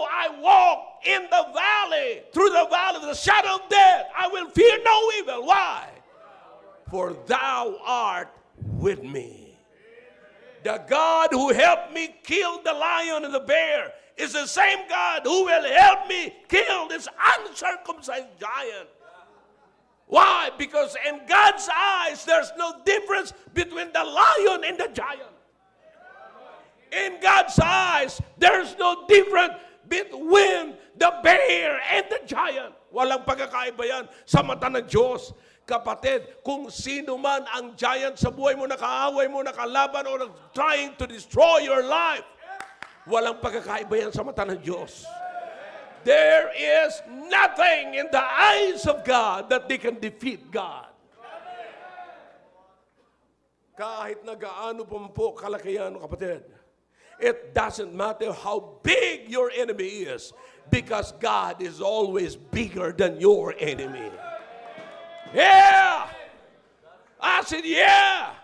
though I walk in the valley, through the valley of the shadow of death, I will fear no evil. Why? For thou art with me. The God who helped me kill the lion and the bear is the same God who will help me kill this uncircumcised giant. Why? Because in God's eyes, there's no difference between the lion and the giant. In God's eyes, there's no difference between the bear and the giant. Walang pagkakaiba yan sa mata ng Diyos. Kapatid, kung sino man ang giant sa buhay mo, nakaaway mo, nakalaban, o trying to destroy your life, walang pagkakaiba yan sa mata ng Diyos. There is nothing in the eyes of God that they can defeat God. Kahit na gaano pa po kalaki yan, kapatid, it doesn't matter how big your enemy is, because God is always bigger than your enemy. Yeah! I said, yeah!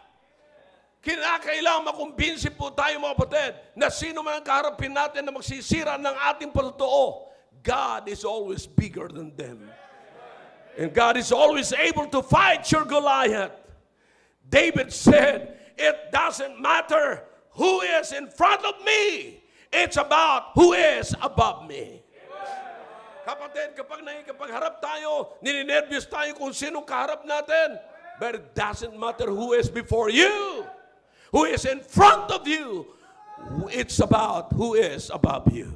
Kinakailangan makumbinsi po tayo, mga kapatid, na sino man ang kaharapin natin na magsisira ng ating patotoo, God is always bigger than them. And God is always able to fight your Goliath. David said, it doesn't matter who is in front of me. It's about who is above me. Kapatid, kapag harap tayo, nininervyos tayo kung sinong kaharap natin. But it doesn't matter who is before you, who is in front of you. It's about who is above you.